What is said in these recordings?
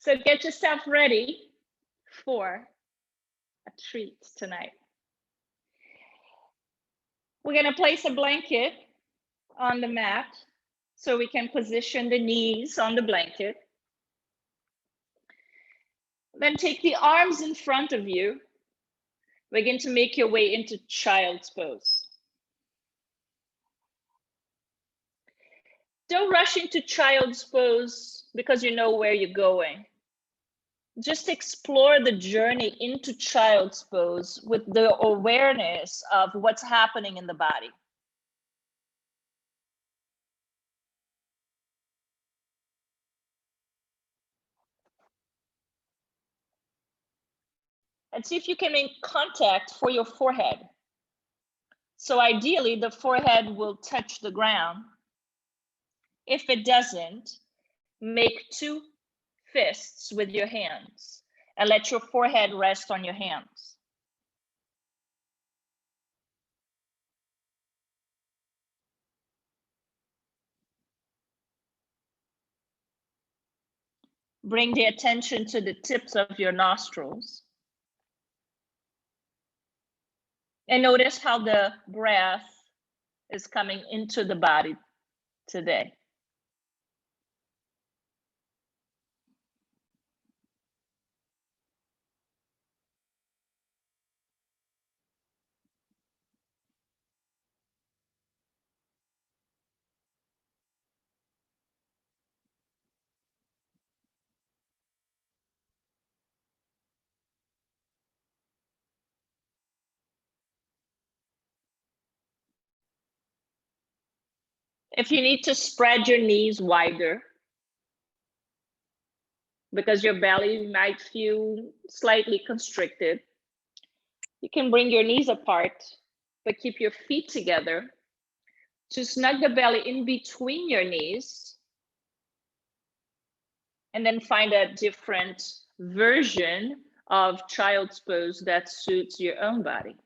So get yourself ready for a treat tonight. We're going to place a blanket on the mat so we can position the knees on the blanket. Then take the arms in front of you. Begin to make your way into child's pose. Don't rush into child's pose because you know where you're going. Just explore the journey into child's pose with the awareness of what's happening in the body. And see if you can make contact for your forehead. So ideally, the forehead will touch the ground. If it doesn't, make two fists with your hands and let your forehead rest on your hands. Bring the attention to the tips of your nostrils. And notice how the breath is coming into the body today. If you need to spread your knees wider, because your belly might feel slightly constricted, you can bring your knees apart, but keep your feet together to snug the belly in between your knees, and then find a different version of child's pose that suits your own body.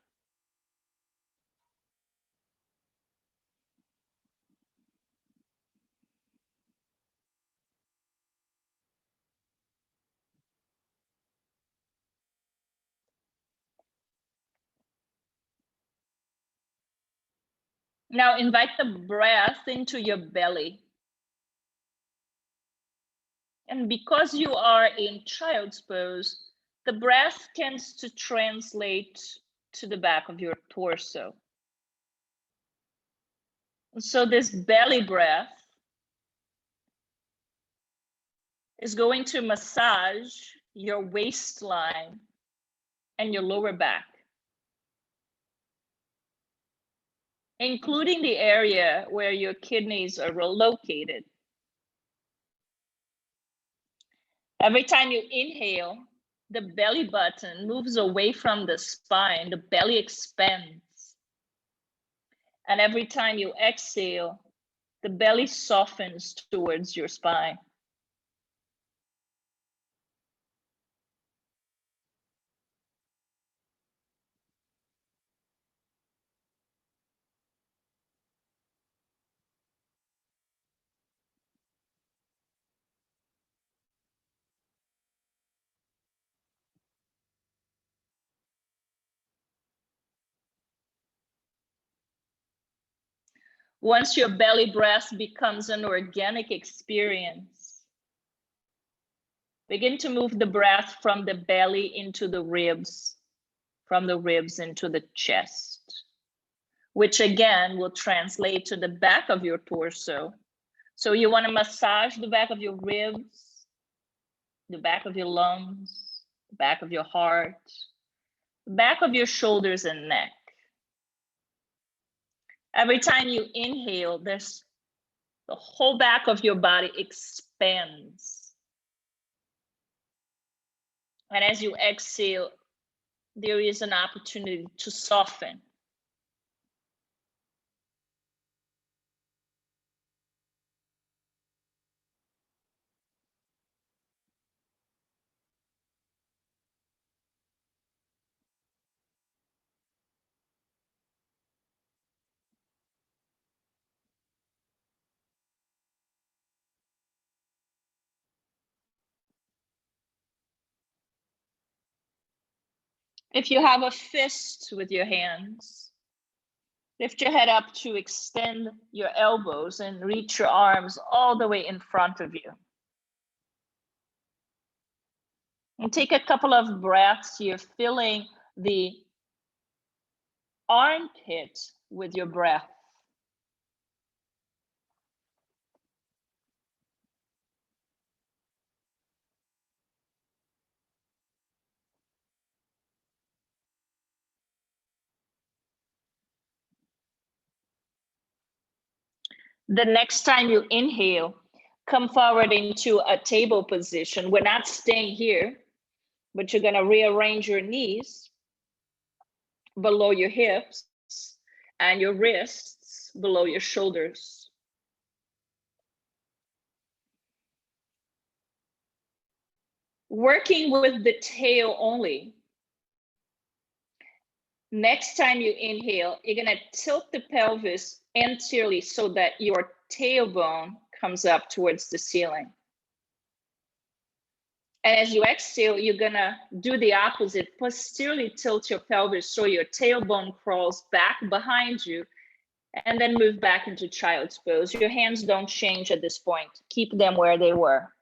Now invite the breath into your belly. And because you are in child's pose, the breath tends to translate to the back of your torso. So this belly breath is going to massage your waistline and your lower back, including the area where your kidneys are located. Every time you inhale, the belly button moves away from the spine, the belly expands. And every time you exhale, the belly softens towards your spine. Once your belly breath becomes an organic experience, begin to move the breath from the belly into the ribs, from the ribs into the chest, which again will translate to the back of your torso. So you want to massage the back of your ribs, the back of your lungs, the back of your heart, the back of your shoulders and neck. Every time you inhale, the whole back of your body expands. And as you exhale, there is an opportunity to soften. If you have a fist with your hands, lift your head up to extend your elbows and reach your arms all the way in front of you. And take a couple of breaths here, filling the armpit with your breath. The next time you inhale, come forward into a table position. We're not staying here, but you're gonna rearrange your knees below your hips and your wrists below your shoulders. Working with the tail only. Next time you inhale, you're gonna tilt the pelvis anteriorly so that your tailbone comes up towards the ceiling. And as you exhale, you're gonna do the opposite. Posteriorly tilt your pelvis so your tailbone crawls back behind you, and then move back into child's pose. Your hands don't change at this point. Keep them where they were.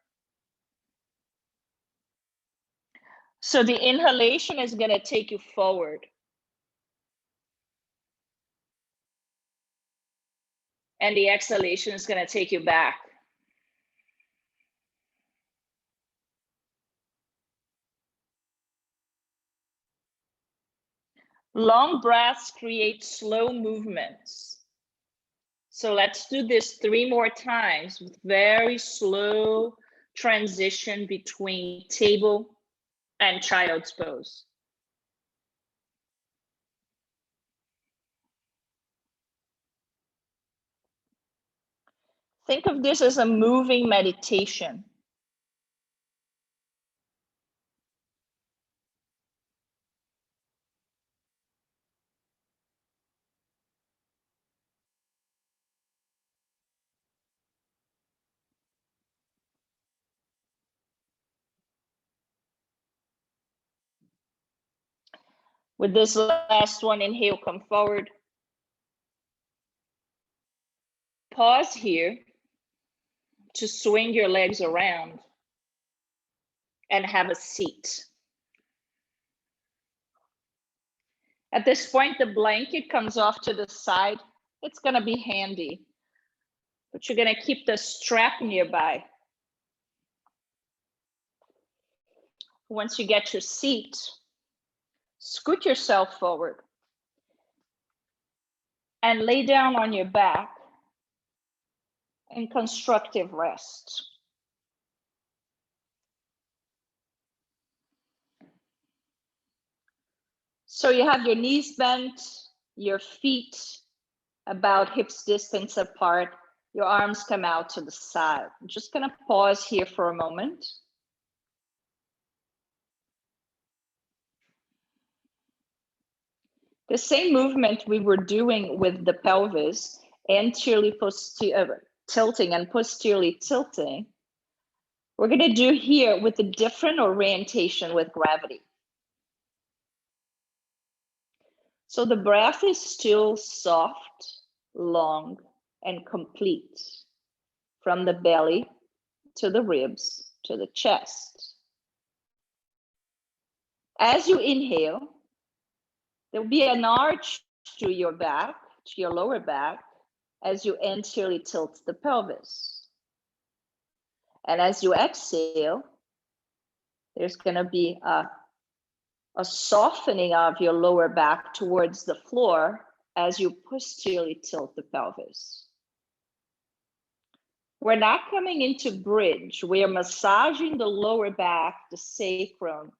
So the inhalation is gonna take you forward. And the exhalation is gonna take you back. Long breaths create slow movements. So let's do this 3 more times with very slow transition between table and child's pose. Think of this as a moving meditation. With this last one, inhale, come forward. Pause here to swing your legs around and have a seat. At this point, the blanket comes off to the side. It's gonna be handy, but you're gonna keep the strap nearby. Once you get your seat, scoot yourself forward and lay down on your back in constructive rest. So you have your knees bent, your feet about hips distance apart, your arms come out to the side. I'm just gonna pause here for a moment. The same movement we were doing with the pelvis, anteriorly tilting and posteriorly tilting, we're gonna do here with a different orientation with gravity. So the breath is still soft, long, and complete from the belly to the ribs to the chest. As you inhale, there will be an arch to your back, to your lower back, as you anteriorly tilt the pelvis. And as you exhale, there's going to be a softening of your lower back towards the floor as you posteriorly tilt the pelvis. We're not coming into bridge. We are massaging the lower back, the sacrum,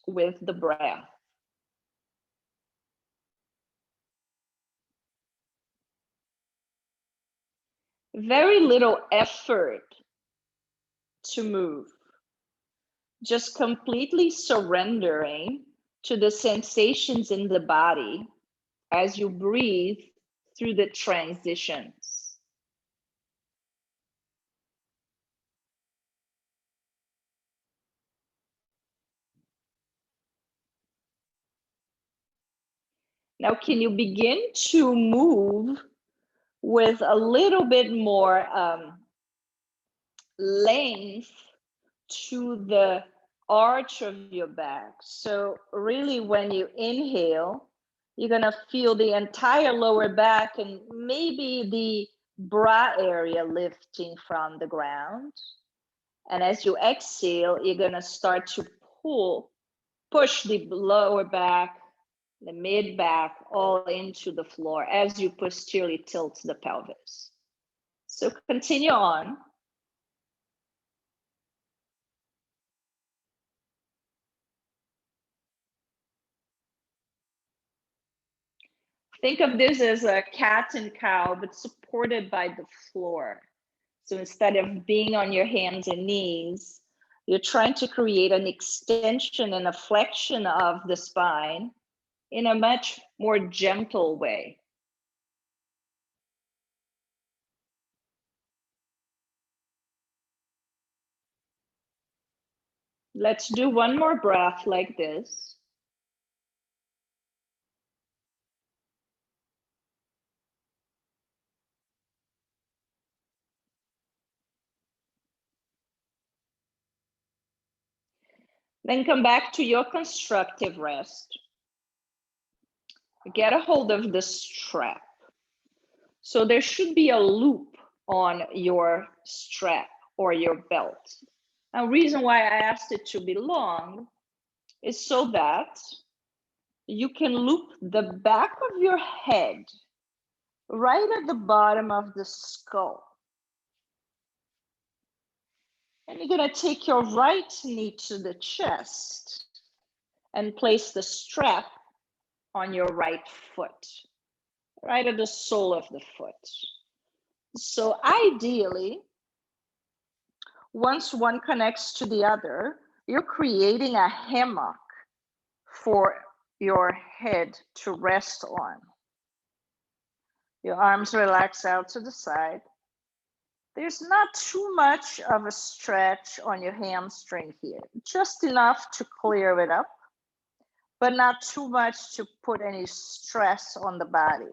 with the breath. Very little effort to move. Just completely surrendering to the sensations in the body as you breathe through the transitions. Now, can you begin to move with a little bit more length to the arch of your back? So really, when you inhale, you're gonna feel the entire lower back and maybe the bra area lifting from the ground. And as you exhale, you're gonna start to push the lower back, the mid back, all into the floor as you posteriorly tilt the pelvis. So continue on. Think of this as a cat and cow, but supported by the floor. So instead of being on your hands and knees, you're trying to create an extension and a flexion of the spine in a much more gentle way. Let's do one more breath like this. Then come back to your constructive rest. Get a hold of the strap. So there should be a loop on your strap or your belt. Now, reason why I asked it to be long is so that you can loop the back of your head right at the bottom of the skull. And you're gonna take your right knee to the chest and place the strap on your right foot, right at the sole of the foot. So ideally, once one connects to the other, you're creating a hammock for your head to rest on. Your arms relax out to the side. There's not too much of a stretch on your hamstring here, just enough to clear it up, but not too much to put any stress on the body.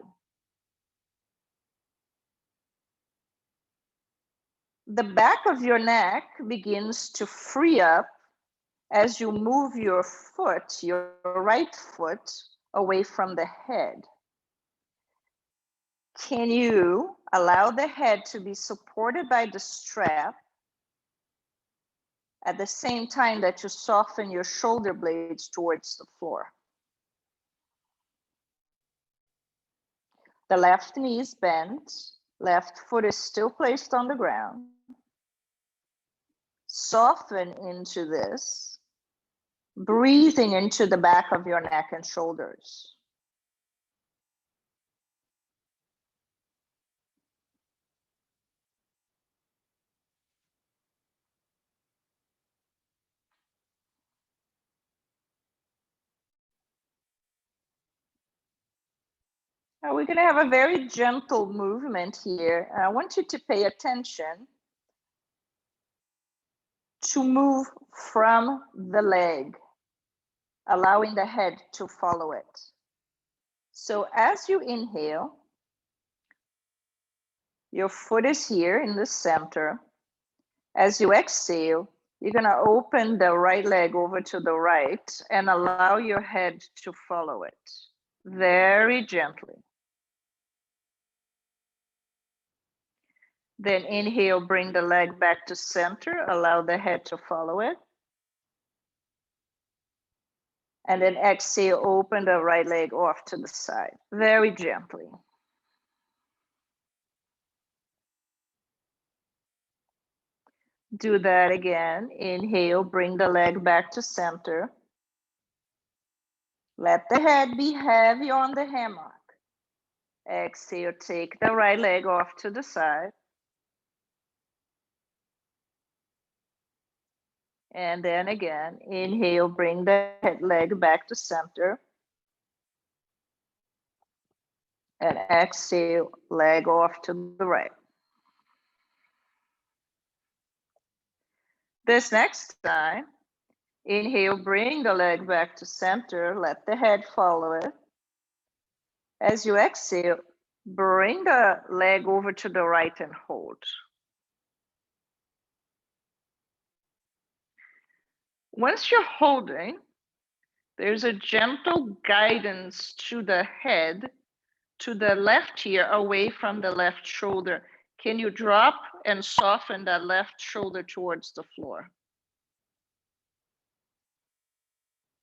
The back of your neck begins to free up as you move your foot, your right foot, away from the head. Can you allow the head to be supported by the strap at the same time that you soften your shoulder blades towards the floor? The left knee is bent, left foot is still placed on the ground. Soften into this, breathing into the back of your neck and shoulders. Now we're going to have a very gentle movement here. I want you to pay attention to move from the leg, allowing the head to follow it. So as you inhale, your foot is here in the center. As you exhale, you're going to open the right leg over to the right and allow your head to follow it very gently. Then inhale, bring the leg back to center, allow the head to follow it. And then exhale, open the right leg off to the side, very gently. Do that again. Inhale, bring the leg back to center. Let the head be heavy on the hammock. Exhale, take the right leg off to the side. And then again, inhale, bring the leg back to center. And exhale, leg off to the right. This next time, inhale, bring the leg back to center, let the head follow it. As you exhale, bring the leg over to the right and hold. Once you're holding, there's a gentle guidance to the head, to the left ear, away from the left shoulder. Can you drop and soften that left shoulder towards the floor?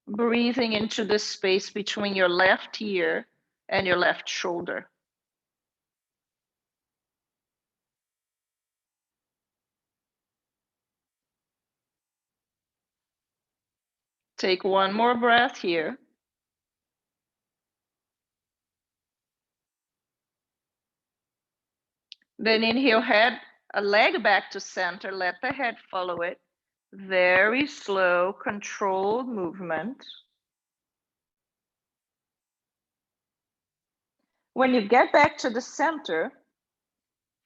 Breathing into the space between your left ear and your left shoulder. Take one more breath here. Then inhale, head, a leg back to center, let the head follow it. Very slow, controlled movement. When you get back to the center,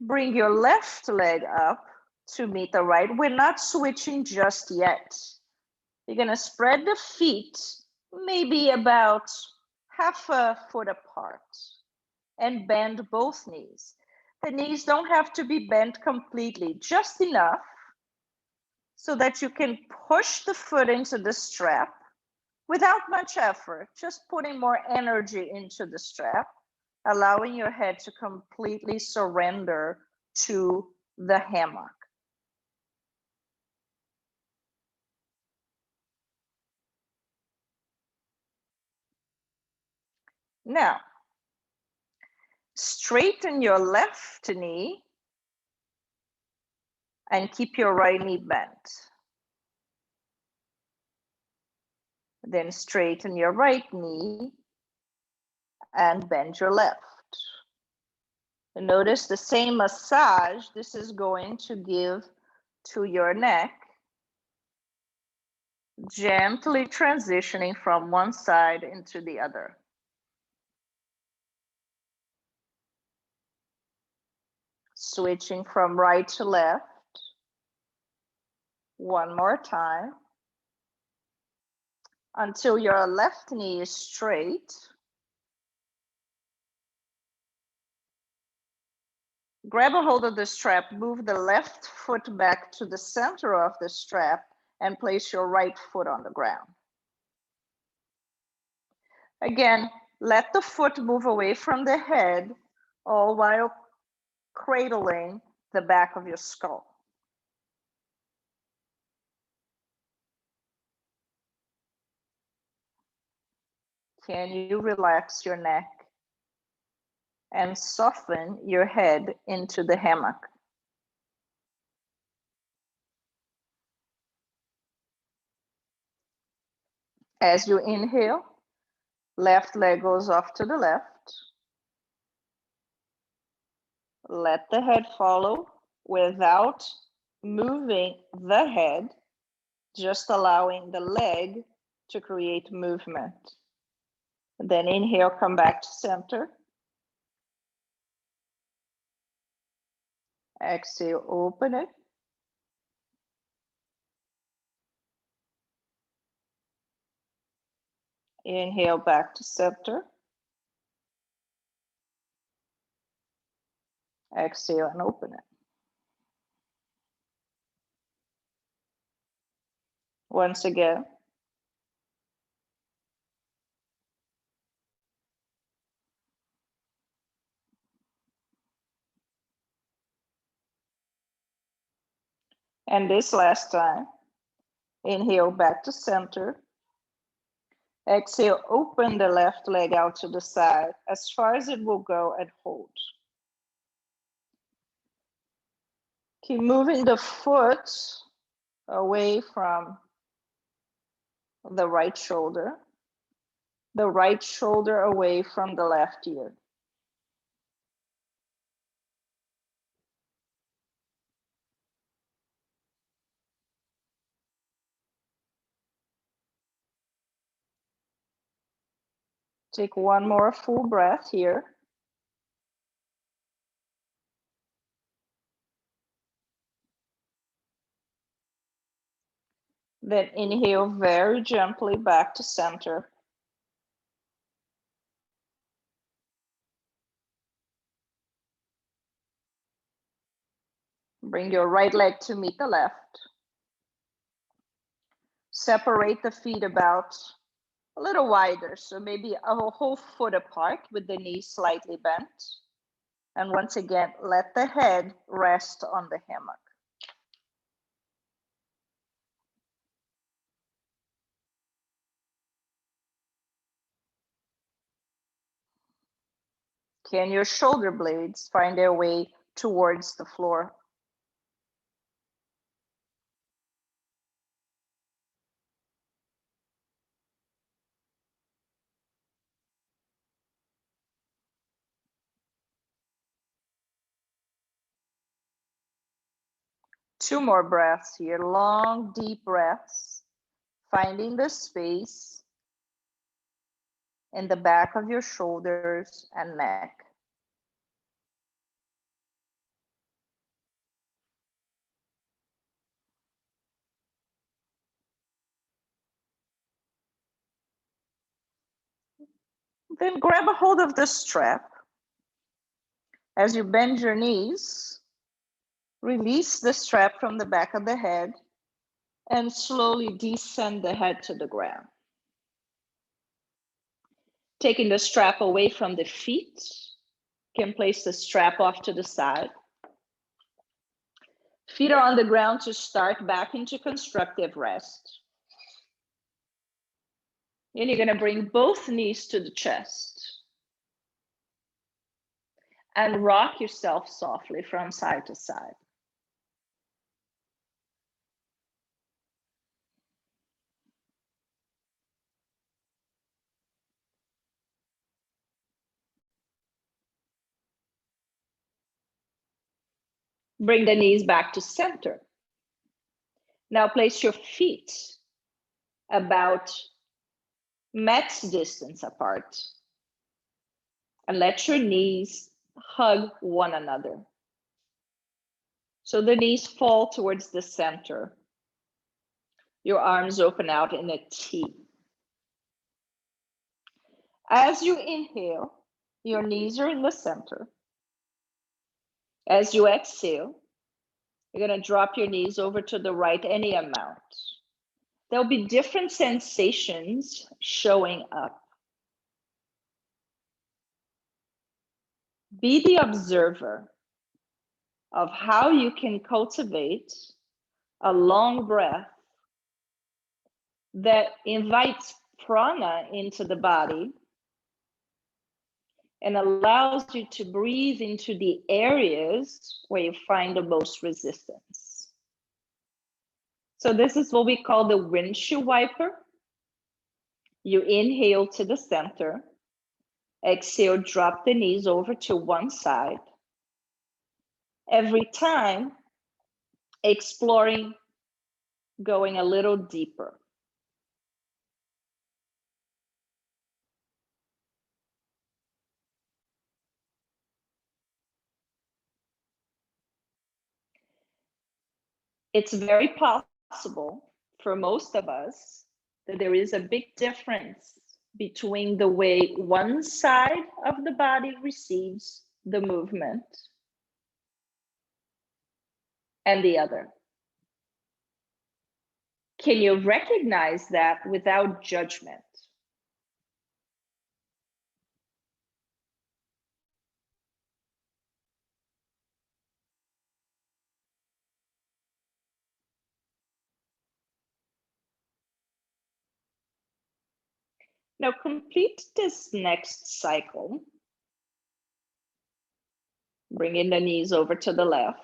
bring your left leg up to meet the right. We're not switching just yet. You're gonna spread the feet maybe about half a foot apart and bend both knees. The knees don't have to be bent completely, just enough so that you can push the foot into the strap without much effort, just putting more energy into the strap, allowing your head to completely surrender to the hammock. Now, straighten your left knee and keep your right knee bent. Then straighten your right knee and bend your left. And notice the same massage this is going to give to your neck, gently transitioning from one side into the other. Switching from right to left. One more time. Until your left knee is straight. Grab a hold of the strap, move the left foot back to the center of the strap and place your right foot on the ground. Again, let the foot move away from the head, all while cradling the back of your skull. Can you relax your neck and soften your head into the hammock? As you inhale, left leg goes off to the left. Let the head follow without moving the head, just allowing the leg to create movement. Then inhale, come back to center. Exhale, open it. Inhale, back to center. Exhale and open it. Once again. And this last time. Inhale, back to center. Exhale, open the left leg out to the side as far as it will go and hold. Keep moving the foot away from the right shoulder away from the left ear. Take one more full breath here. Then inhale very gently back to center. Bring your right leg to meet the left. Separate the feet about a little wider, so maybe a whole foot apart with the knees slightly bent. And once again, let the head rest on the hammock. Can your shoulder blades find their way towards the floor? Two more breaths here, long, deep breaths, finding the space in the back of your shoulders and neck. Then grab a hold of the strap. As you bend your knees, release the strap from the back of the head and slowly descend the head to the ground. Taking the strap away from the feet, you can place the strap off to the side. Feet are on the ground to start back into constructive rest. And you're going to bring both knees to the chest and rock yourself softly from side to side. Bring the knees back to center. Now place your feet about max distance apart and let your knees hug one another. So the knees fall towards the center. Your arms open out in a T. As you inhale, your knees are in the center. As you exhale, you're going to drop your knees over to the right any amount. There'll be different sensations showing up. Be the observer of how you can cultivate a long breath that invites prana into the body and allows you to breathe into the areas where you find the most resistance. So this is what we call the windshield wiper. You inhale to the center, exhale, drop the knees over to one side. Every time, exploring going a little deeper. It's very possible for most of us that there is a big difference between the way one side of the body receives the movement and the other. Can you recognize that without judgment? Now complete this next cycle. Bringing the knees over to the left.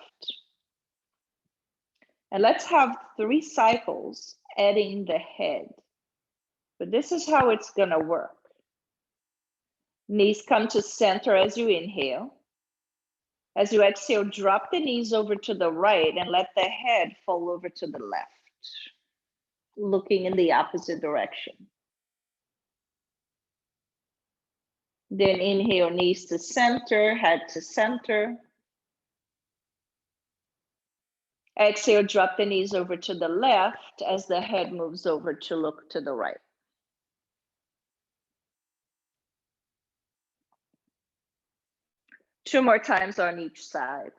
And let's have 3 cycles adding the head. But this is how it's gonna work. Knees come to center as you inhale. As you exhale, drop the knees over to the right and let the head fall over to the left, looking in the opposite direction. Then inhale, knees to center, head to center. Exhale, drop the knees over to the left as the head moves over to look to the right. Two more times on each side.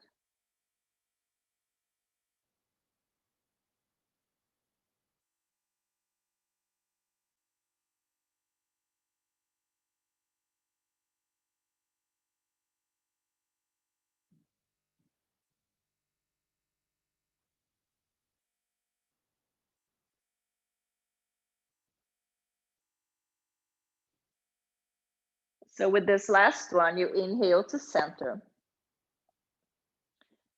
So with this last one, you inhale to center.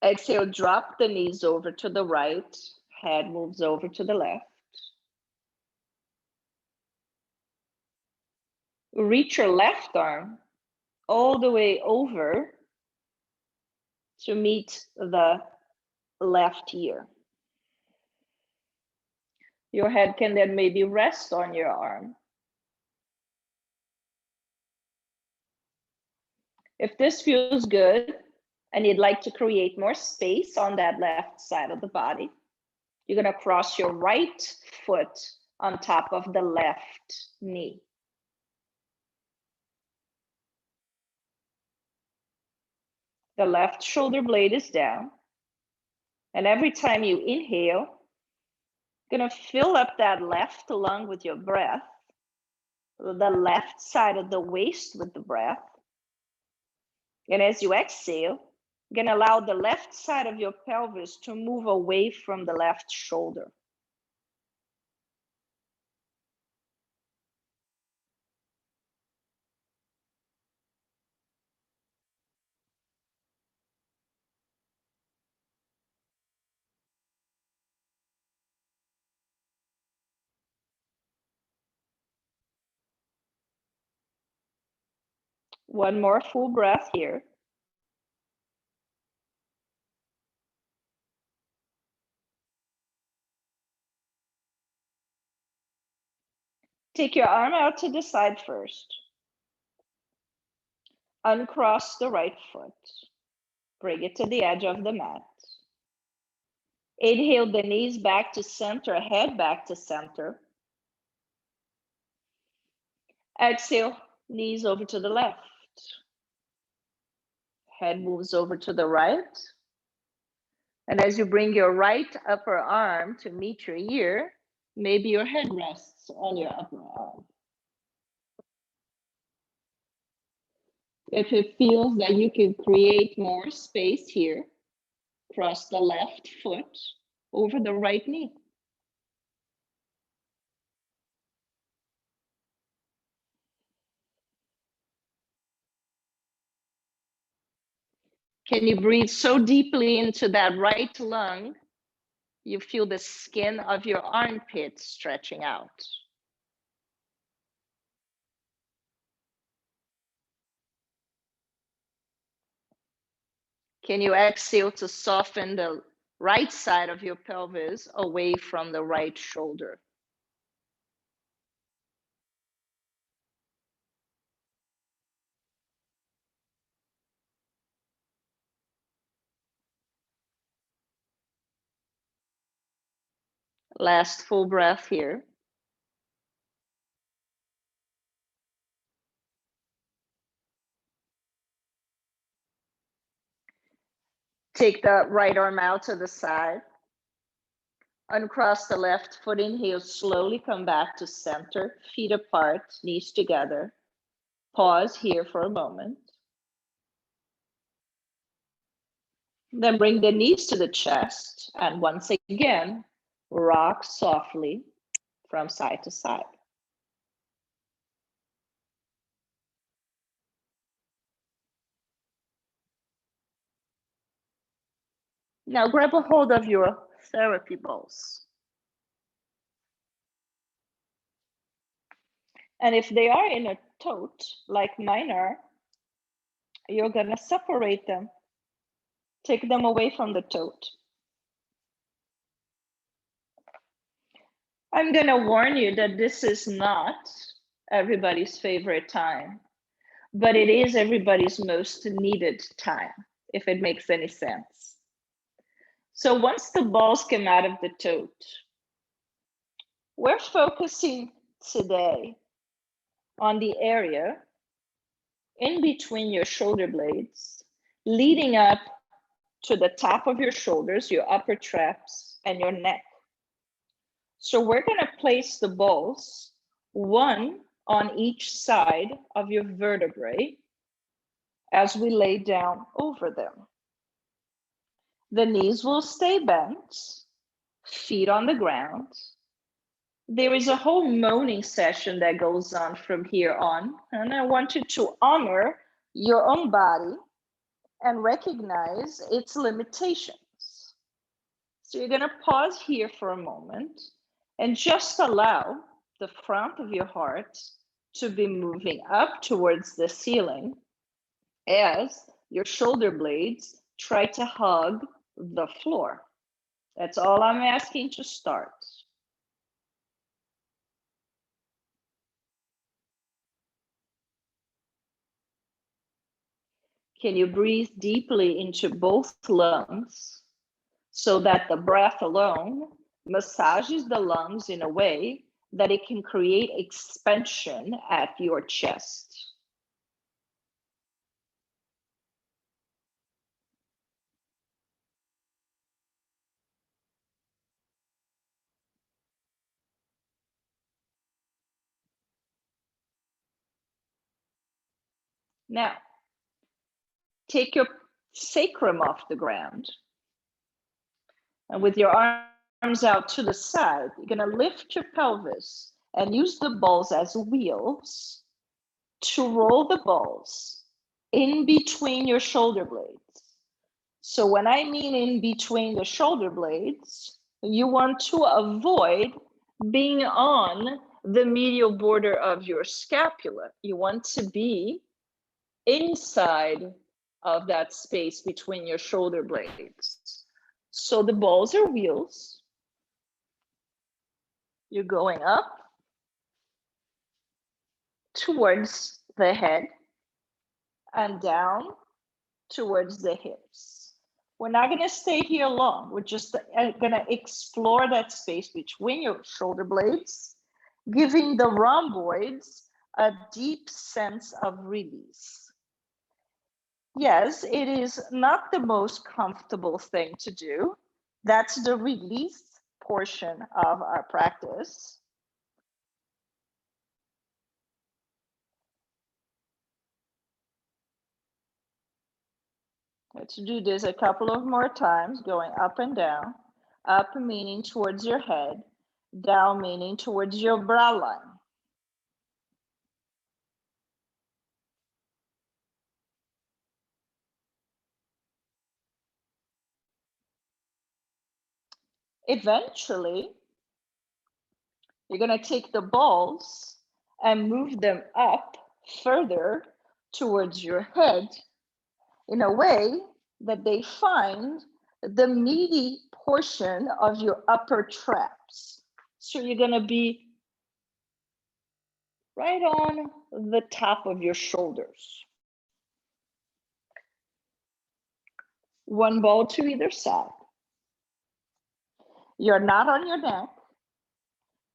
Exhale, drop the knees over to the right, head moves over to the left. Reach your left arm all the way over to meet the left ear. Your head can then maybe rest on your arm. If this feels good and you'd like to create more space on that left side of the body, you're going to cross your right foot on top of the left knee. The left shoulder blade is down. And every time you inhale, you're going to fill up that left lung with your breath, the left side of the waist with the breath. And as you exhale, you're going to allow the left side of your pelvis to move away from the left shoulder. One more full breath here. Take your arm out to the side first. Uncross the right foot. Bring it to the edge of the mat. Inhale the knees back to center, head back to center. Exhale, knees over to the left. Head moves over to the right. And as you bring your right upper arm to meet your ear, maybe your head rests on your upper arm. If it feels that you can create more space here, cross the left foot over the right knee. Can you breathe so deeply into that right lung, you feel the skin of your armpit stretching out? Can you exhale to soften the right side of your pelvis away from the right shoulder? Last full breath here. Take the right arm out to the side. Uncross the left foot, inhale, slowly come back to center, feet apart, knees together. Pause here for a moment. Then bring the knees to the chest, and once again, rock softly from side to side. Now grab a hold of your therapy balls. And if they are in a tote, like mine are, you're gonna separate them. Take them away from the tote. I'm gonna warn you that this is not everybody's favorite time, but it is everybody's most needed time, if it makes any sense. So once the balls come out of the tote, we're focusing today on the area in between your shoulder blades, leading up to the top of your shoulders, your upper traps, and your neck. So we're gonna place the balls, one on each side of your vertebrae as we lay down over them. The knees will stay bent, feet on the ground. there is a whole moaning session that goes on from here on, and I want you to honor your own body and recognize its limitations. So you're going to pause here for a moment and just allow the front of your heart to be moving up towards the ceiling as your shoulder blades try to hug the floor. That's all I'm asking to start. Can you breathe deeply into both lungs so that the breath alone massages the lungs in a way that it can create expansion at your chest? Now, take your sacrum off the ground, and with your arms out to the side, you're going to lift your pelvis and use the balls as wheels to roll the balls in between your shoulder blades. So when I mean in between the shoulder blades, you want to avoid being on the medial border of your scapula. You want to be inside of that space between your shoulder blades. So the balls are wheels. You're going up towards the head and down towards the hips. We're not going to stay here long. We're just going to explore that space between your shoulder blades, giving the rhomboids a deep sense of release. Yes, it is not the most comfortable thing to do. That's the release portion of our practice. Let's do this a couple of more times, going up and down. Up meaning towards your head, down meaning towards your brow line. Eventually, you're going to take the balls and move them up further towards your head in a way that they find the meaty portion of your upper traps. So you're going to be right on the top of your shoulders. One ball to either side. You're not on your neck.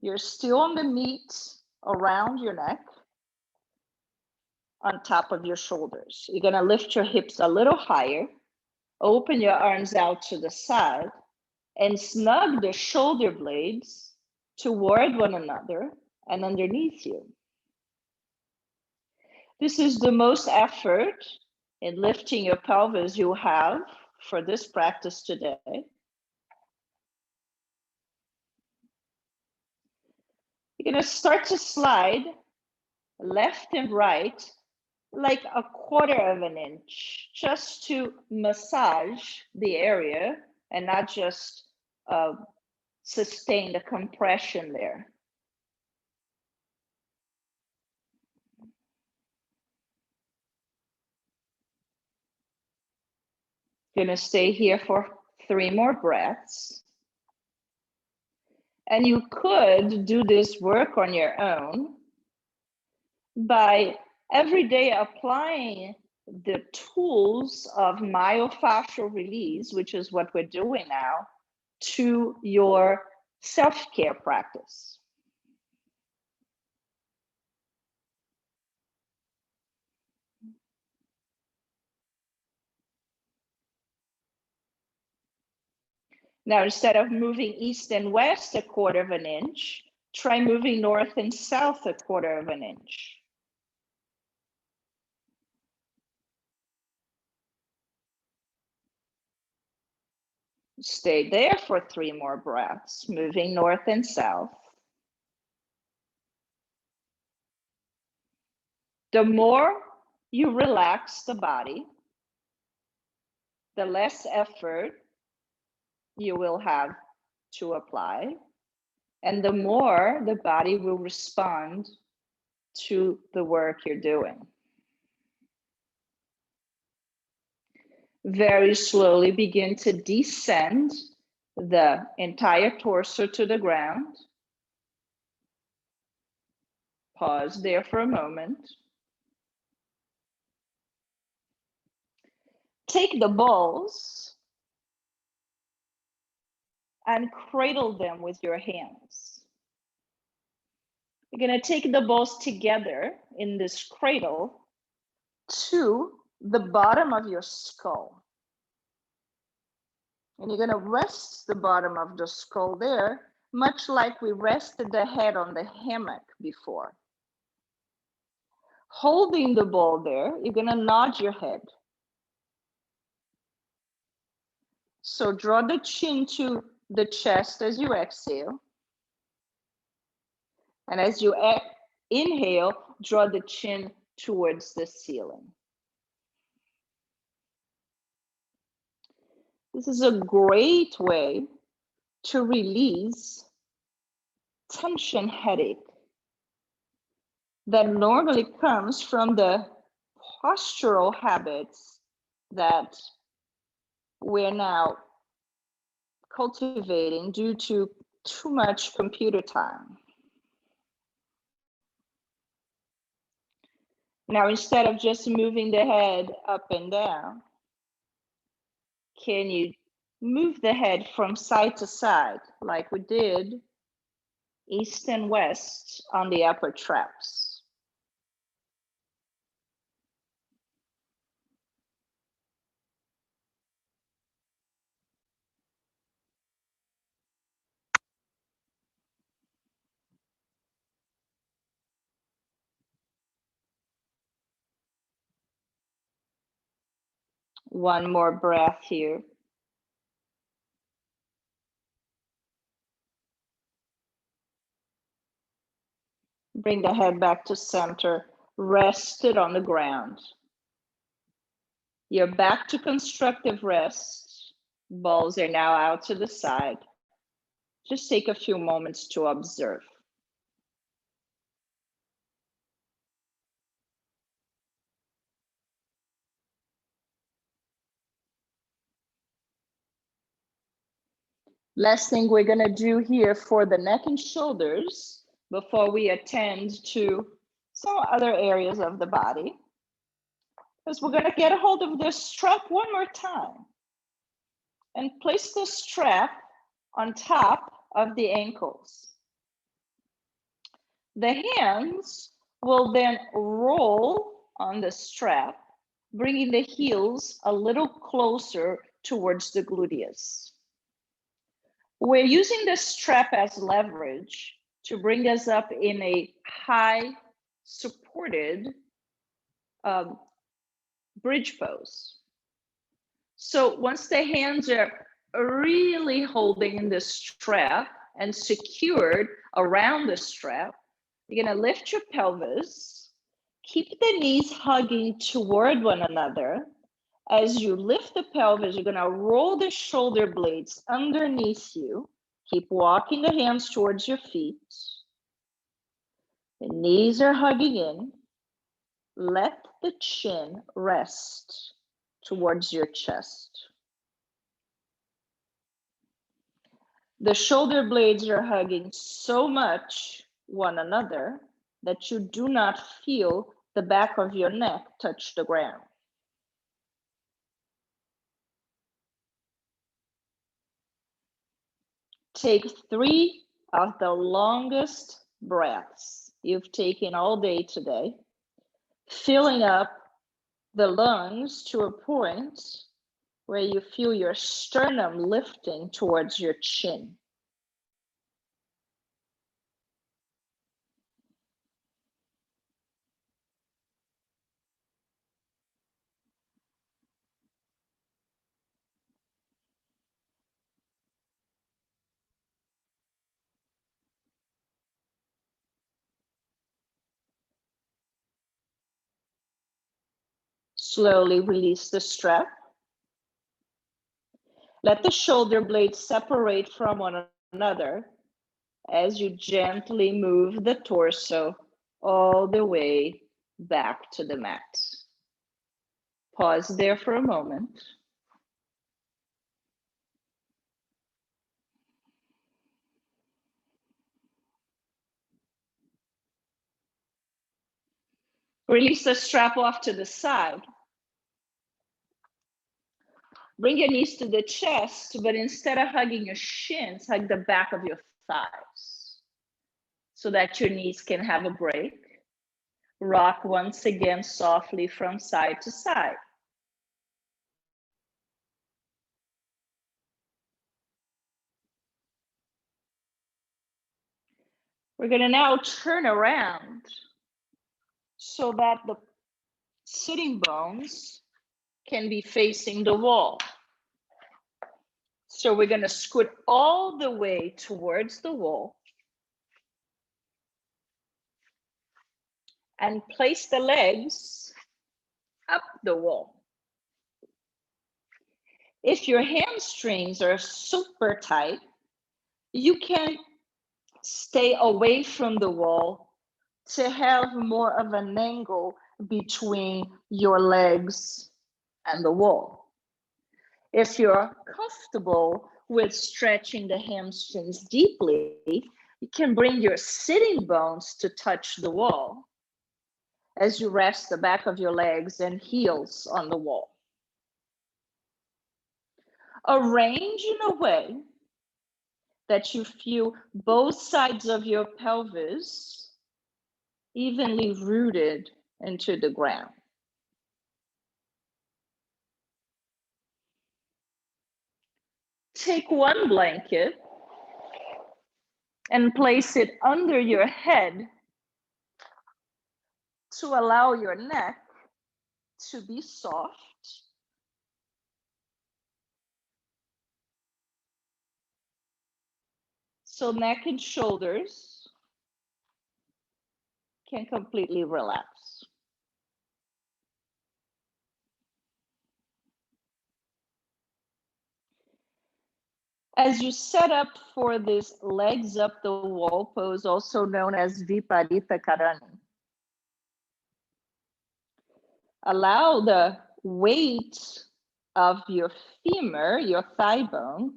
You're still on the meat around your neck, on top of your shoulders. You're going to lift your hips a little higher, open your arms out to the side, and snug the shoulder blades toward one another and underneath you. This is the most effort in lifting your pelvis you have for this practice today. You're going to start to slide left and right like a quarter of an inch, just to massage the area and not just sustain the compression there. Gonna stay here for 3 more breaths. And you could do this work on your own by every day applying the tools of myofascial release, which is what we're doing now, to your self-care practice. Now, instead of moving east and west a quarter of an inch, try moving north and south a quarter of an inch. Stay there for 3 more breaths, moving north and south. The more you relax the body, the less effort you will have to apply, and the more the body will respond to the work you're doing. Very slowly begin to descend the entire torso to the ground. Pause there for a moment. Take the balls and cradle them with your hands. You're going to take the balls together in this cradle to the bottom of your skull. And you're going to rest the bottom of the skull there, much like we rested the head on the hammock before. Holding the ball there, you're going to nod your head. So draw the chin to the chest as you exhale. And as you inhale, draw the chin towards the ceiling. This is a great way to release tension headache that normally comes from the postural habits that we're now cultivating due to too much computer time. Now, instead of just moving the head up and down, can you move the head from side to side like we did east and west on the upper traps? One more breath here. Bring the head back to center, rest it on the ground. You're back to constructive rest. Balls are now out to the side. Just take a few moments to observe. Last thing we're gonna do here for the neck and shoulders before we attend to some other areas of the body is we're gonna get a hold of this strap one more time and place the strap on top of the ankles. The hands will then roll on the strap, bringing the heels a little closer towards the gluteus. We're using the strap as leverage to bring us up in a high supported bridge pose. So once the hands are really holding the strap and secured around the strap, you're gonna lift your pelvis, keep the knees hugging toward one another. As you lift the pelvis, you're gonna roll the shoulder blades underneath you. Keep walking the hands towards your feet. The knees are hugging in. Let the chin rest towards your chest. The shoulder blades are hugging so much one another that you do not feel the back of your neck touch the ground. Take 3 of the longest breaths you've taken all day today, filling up the lungs to a point where you feel your sternum lifting towards your chin. Slowly release the strap. Let the shoulder blades separate from one another as you gently move the torso all the way back to the mat. Pause there for a moment. Release the strap off to the side. Bring your knees to the chest, but instead of hugging your shins, hug the back of your thighs so that your knees can have a break. Rock once again softly from side to side. We're going to now turn around so that the sitting bones can be facing the wall. So we're going to scoot all the way towards the wall and place the legs up the wall. If your hamstrings are super tight, you can stay away from the wall to have more of an angle between your legs and the wall. If you're comfortable with stretching the hamstrings deeply, you can bring your sitting bones to touch the wall as you rest the back of your legs and heels on the wall. Arrange in a way that you feel both sides of your pelvis evenly rooted into the ground. Take one blanket and place it under your head to allow your neck to be soft. So neck and shoulders can completely relax. As you set up for this legs up the wall pose, also known as Viparita Karani, allow the weight of your femur, your thigh bone,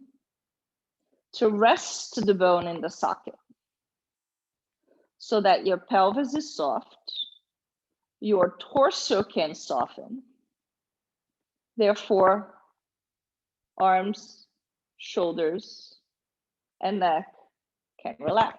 to rest the bone in the socket so that your pelvis is soft, your torso can soften. Therefore, arms, shoulders, and neck can relax.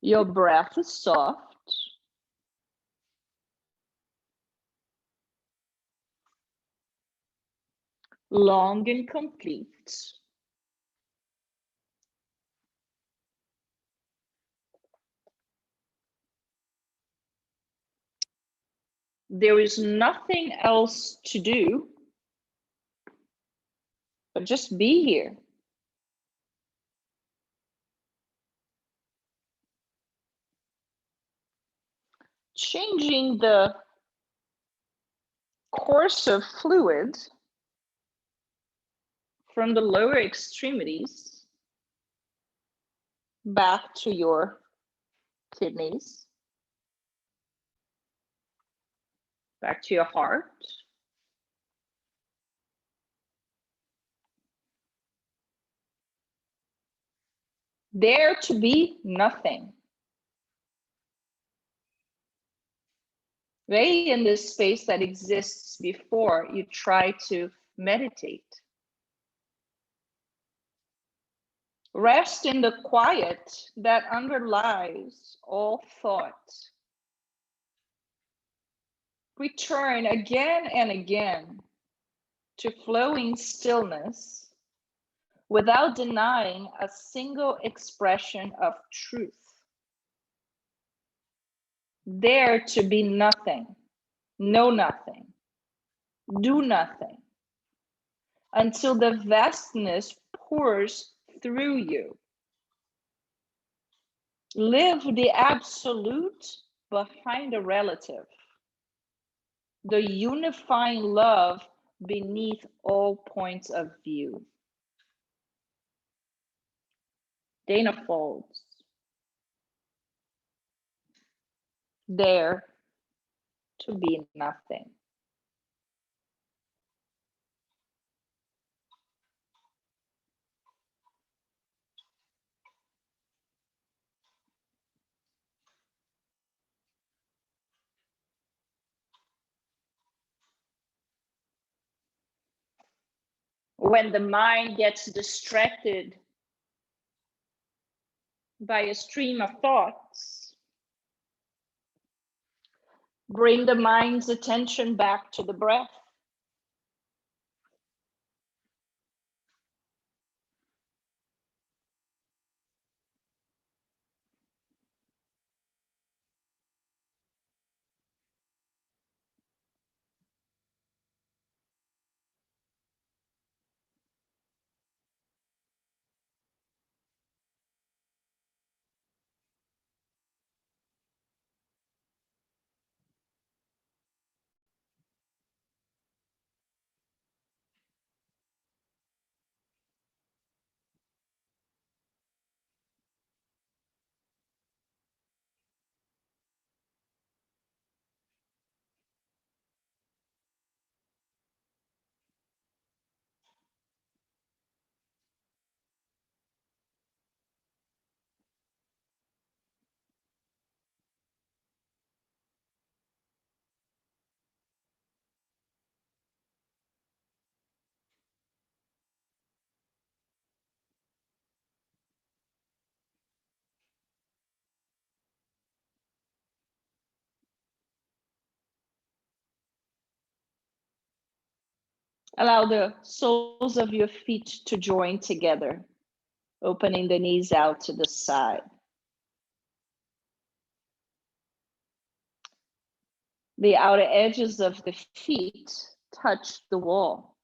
Your breath is soft. Long and complete. There is nothing else to do but just be here. Changing the course of fluid from the lower extremities back to your kidneys, back to your heart. There to be nothing. Right in this space that exists before you try to meditate. Rest in the quiet that underlies all thought. Return again and again to flowing stillness without denying a single expression of truth. Dare to be nothing, know nothing, do nothing, until the vastness pours through you. Live the absolute behind a relative, the unifying love beneath all points of view. Dana Folds. Dare to be nothing. When the mind gets distracted by a stream of thoughts, bring the mind's attention back to the breath. Allow the soles of your feet to join together, opening the knees out to the side. The outer edges of the feet touch the wall.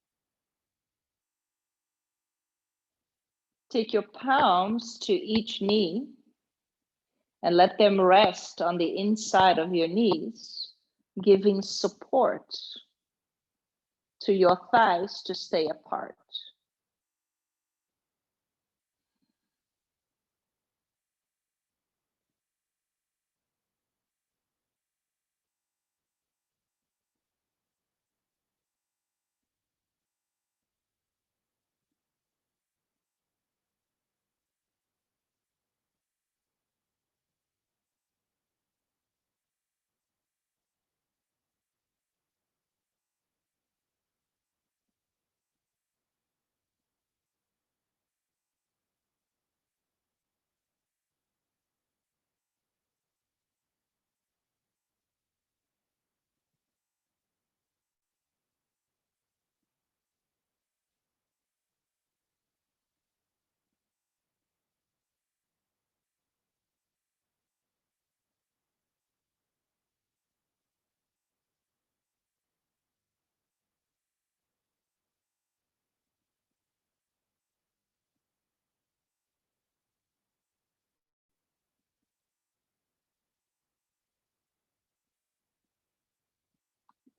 Take your palms to each knee and let them rest on the inside of your knees, giving support to your thighs to stay apart.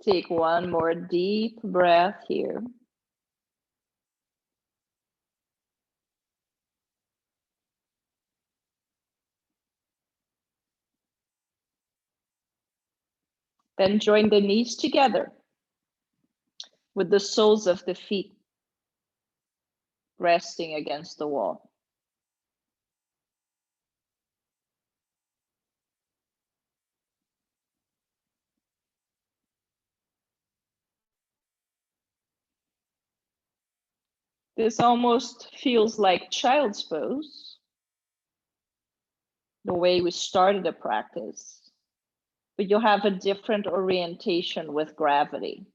Take one more deep breath here. Then join the knees together with the soles of the feet resting against the wall. This almost feels like child's pose, the way we started the practice, but you'll have a different orientation with gravity.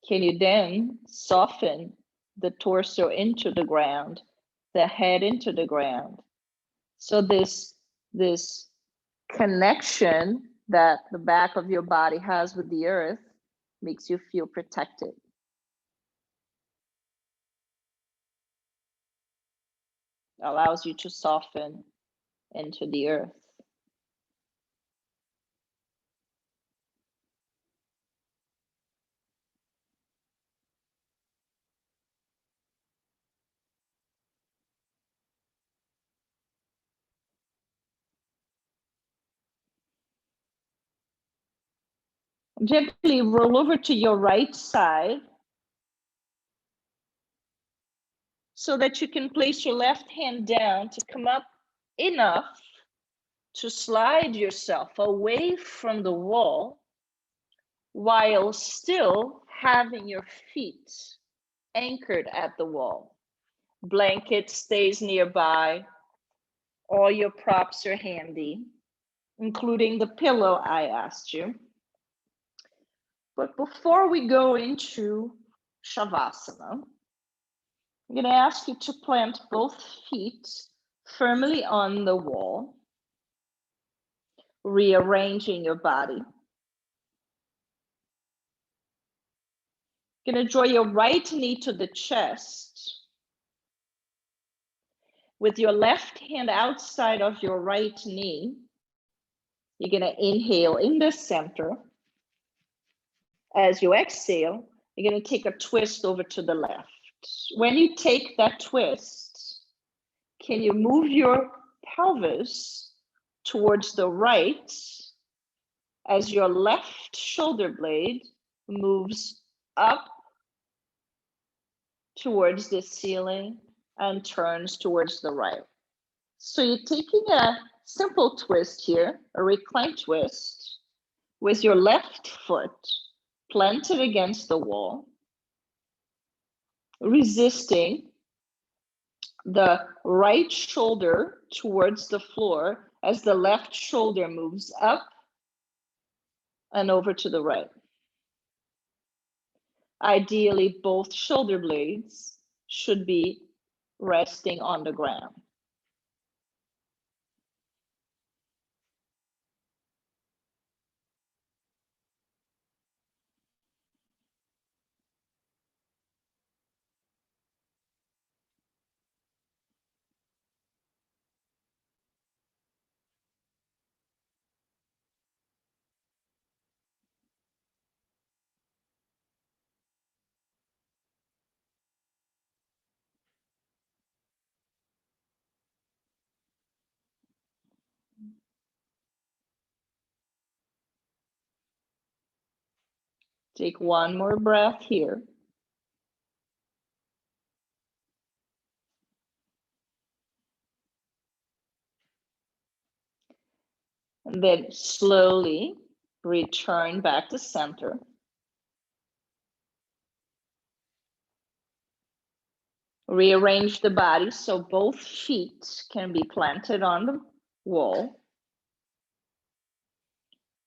Can you then soften the torso into the ground, the head into the ground. So this connection that the back of your body has with the earth makes you feel protected. Allows you to soften into the earth. Gently roll over to your right side so that you can place your left hand down to come up enough to slide yourself away from the wall while still having your feet anchored at the wall. Blanket stays nearby. All your props are handy, including the pillow I asked you. But before we go into Shavasana, I'm going to ask you to plant both feet firmly on the wall, rearranging your body. You're going to draw your right knee to the chest with your left hand outside of your right knee. You're going to inhale in the center. As you exhale, you're going to take a twist over to the left. When you take that twist, can you move your pelvis towards the right as your left shoulder blade moves up towards the ceiling and turns towards the right? So you're taking a simple twist here, a reclined twist, with your left foot planted against the wall, resisting the right shoulder towards the floor as the left shoulder moves up and over to the right. Ideally, both shoulder blades should be resting on the ground. Take one more breath here. And then slowly return back to center. Rearrange the body so both feet can be planted on the wall.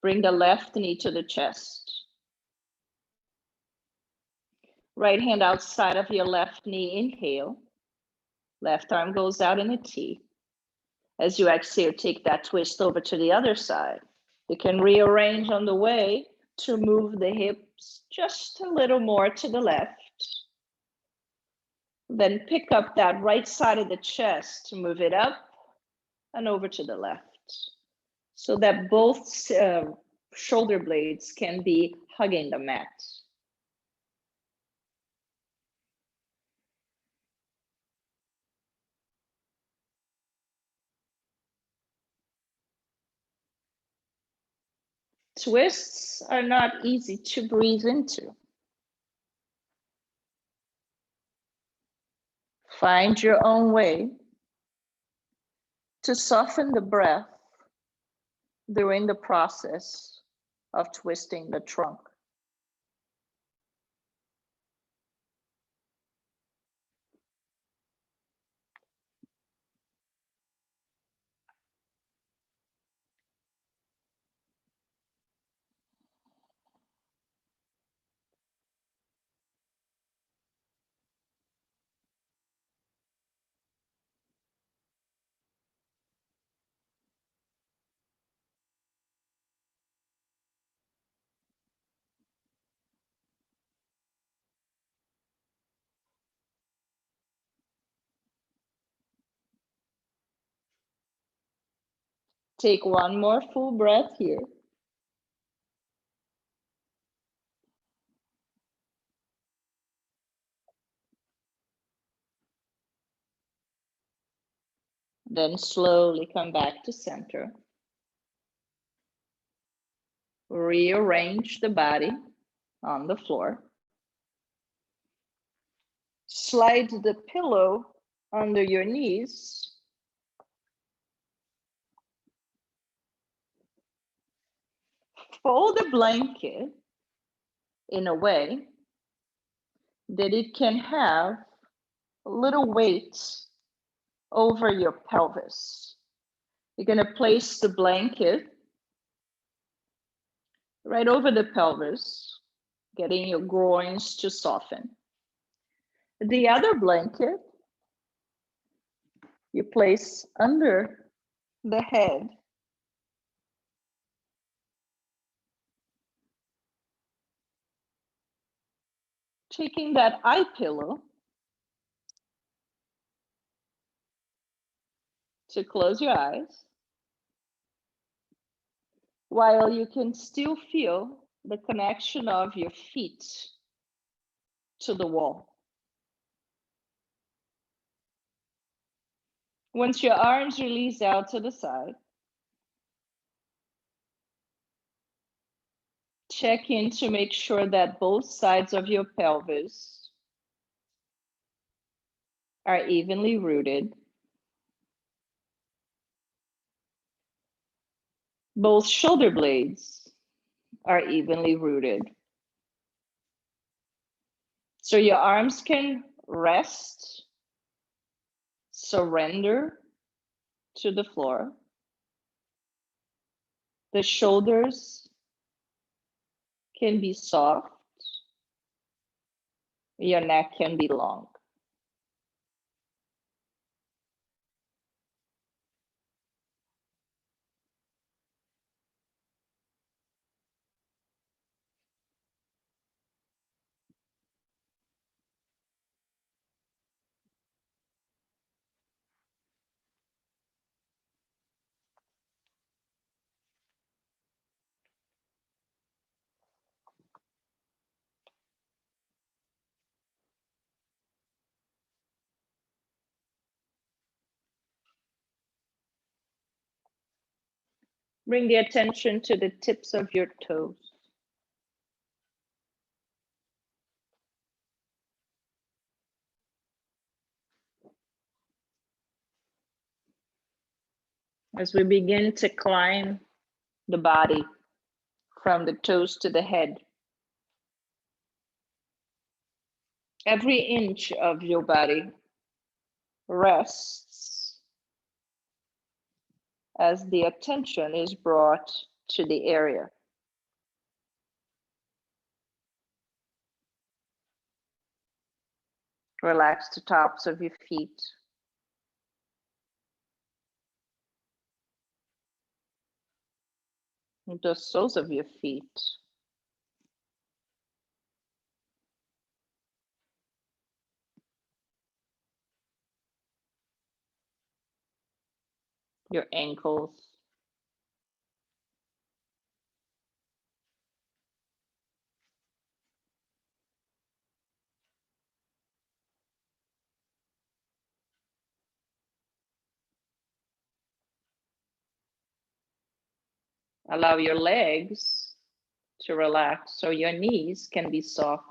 Bring the left knee to the chest. Right hand outside of your left knee, inhale. Left arm goes out in a T. As you exhale, take that twist over to the other side. You can rearrange on the way to move the hips just a little more to the left. Then pick up that right side of the chest to move it up and over to the left so that both shoulder blades can be hugging the mat. Twists are not easy to breathe into. Find your own way to soften the breath during the process of twisting the trunk. Take one more full breath here. Then slowly come back to center. Rearrange the body on the floor. Slide the pillow under your knees. Fold the blanket in a way that it can have a little weight over your pelvis. You're going to place the blanket right over the pelvis, getting your groins to soften. The other blanket you place under the head. Taking that eye pillow to close your eyes, while you can still feel the connection of your feet to the wall. Once your arms release out to the side, check in to make sure that both sides of your pelvis are evenly rooted. Both shoulder blades are evenly rooted. So your arms can rest, surrender to the floor. The shoulders can be soft. Your neck can be long. Bring the attention to the tips of your toes. As we begin to climb the body from the toes to the head, every inch of your body rests as the attention is brought to the area. Relax the tops of your feet. The soles of your feet. Your ankles. Allow your legs to relax so your knees can be soft.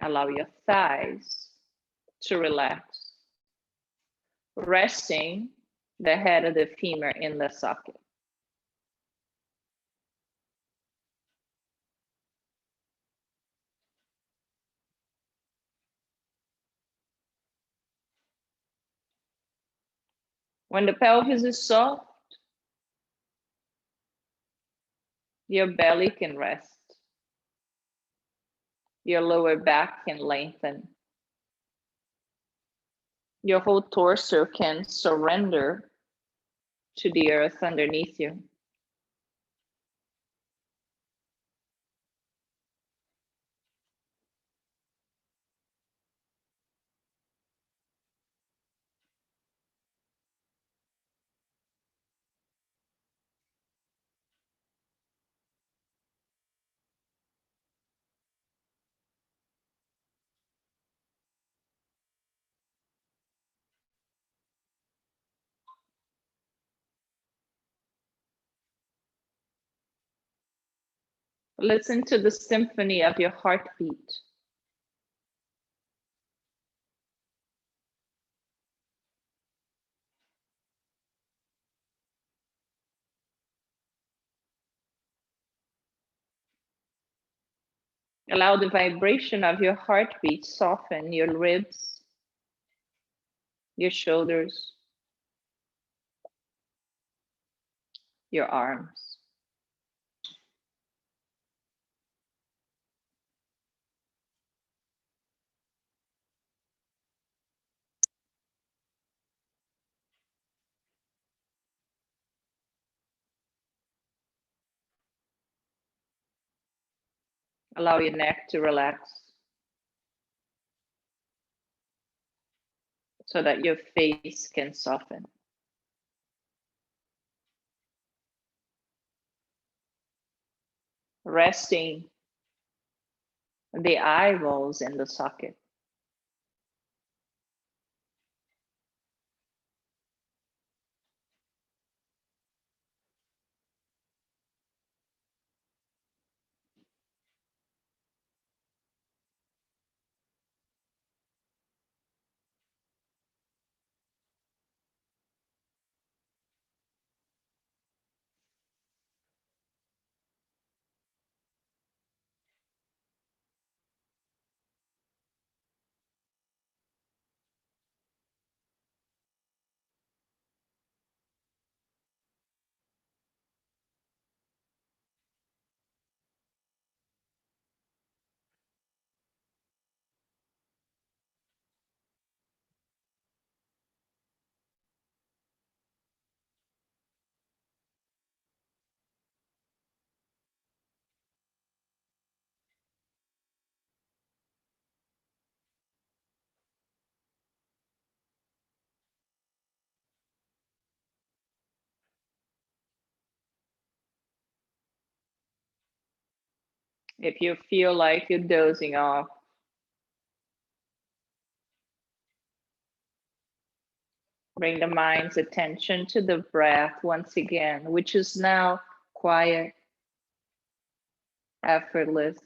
Allow your thighs to relax, resting the head of the femur in the socket. When the pelvis is soft, your belly can rest. Your lower back can lengthen. Your whole torso can surrender to the earth underneath you. Listen to the symphony of your heartbeat. Allow the vibration of your heartbeat soften your ribs, your shoulders, your arms. Allow your neck to relax so that your face can soften. Resting the eyeballs in the socket. If you feel like you're dozing off, bring the mind's attention to the breath once again, which is now quiet, effortless.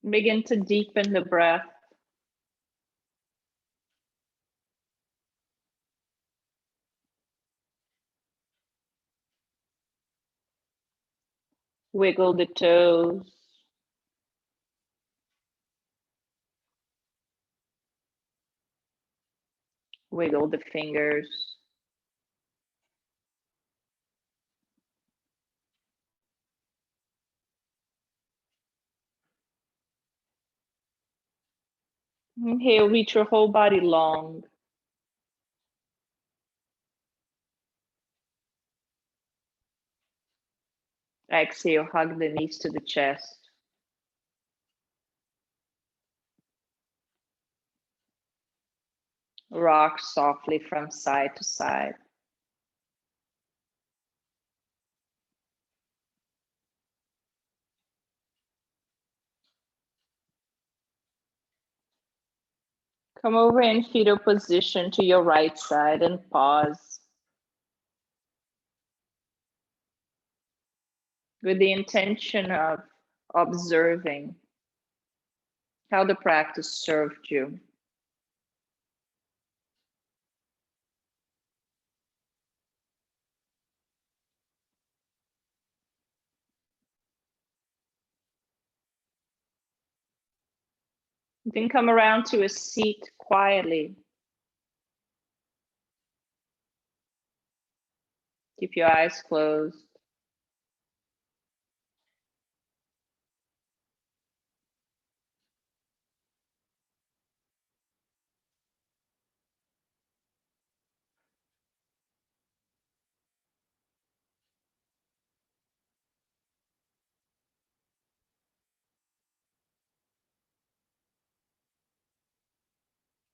Begin to deepen the breath. Wiggle the toes. Wiggle the fingers. Inhale, reach your whole body long. Exhale, hug the knees to the chest. Rock softly from side to side. Come over in fetal position to your right side and pause. With the intention of observing how the practice served you. Then come around to a seat quietly. Keep your eyes closed.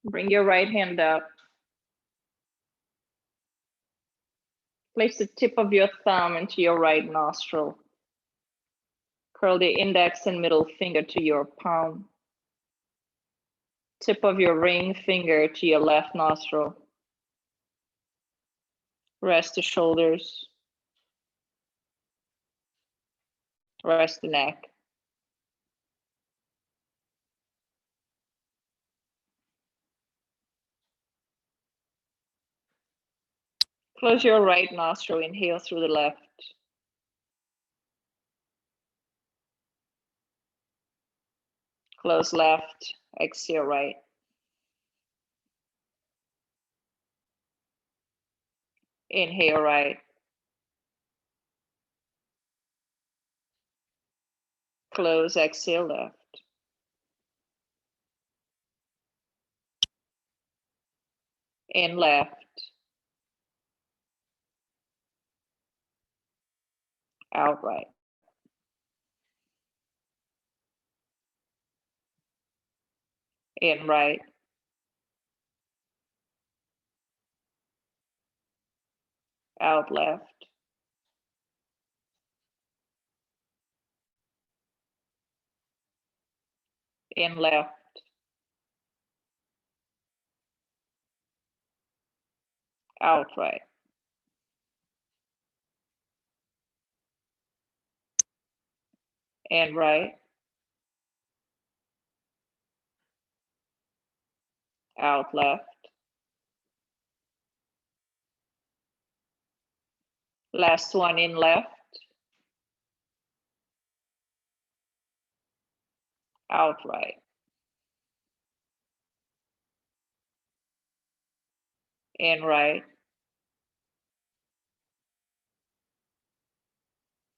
Bring your right hand up. Place the tip of your thumb into your right nostril. Curl the index and middle finger to your palm. Tip of your ring finger to your left nostril. Rest the shoulders. Rest the neck. Close your right nostril, inhale through the left. Close left, exhale right. Inhale right. Close, exhale left. In left. Out right. In right. Out left. In left. Out right. In right. Out left. Last one, in left. Out right. In right.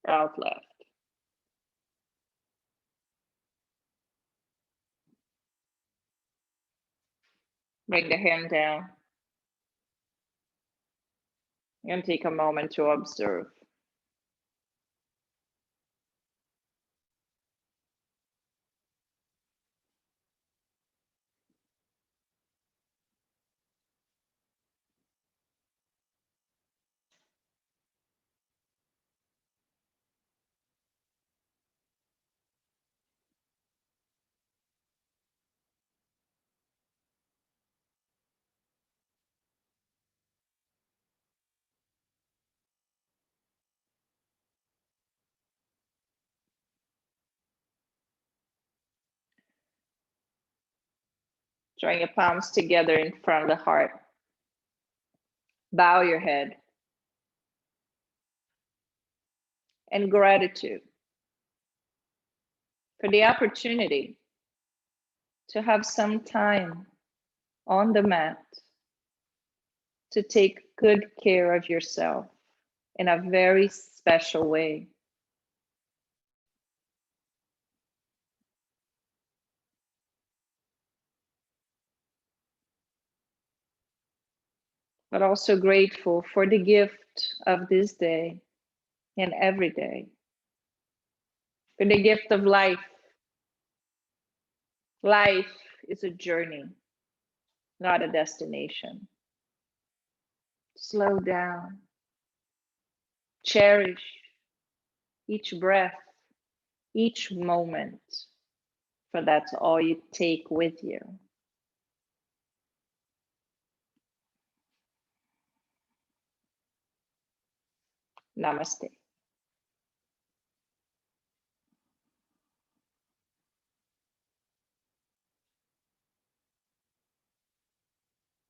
Out left. Bring the hand down. And take a moment to observe. Drawing your palms together in front of the heart. Bow your head. And gratitude for the opportunity to have some time on the mat to take good care of yourself in a very special way. But also grateful for the gift of this day and every day, for the gift of life. Life is a journey, not a destination. Slow down. Cherish each breath, each moment, for that's all you take with you. Namaste.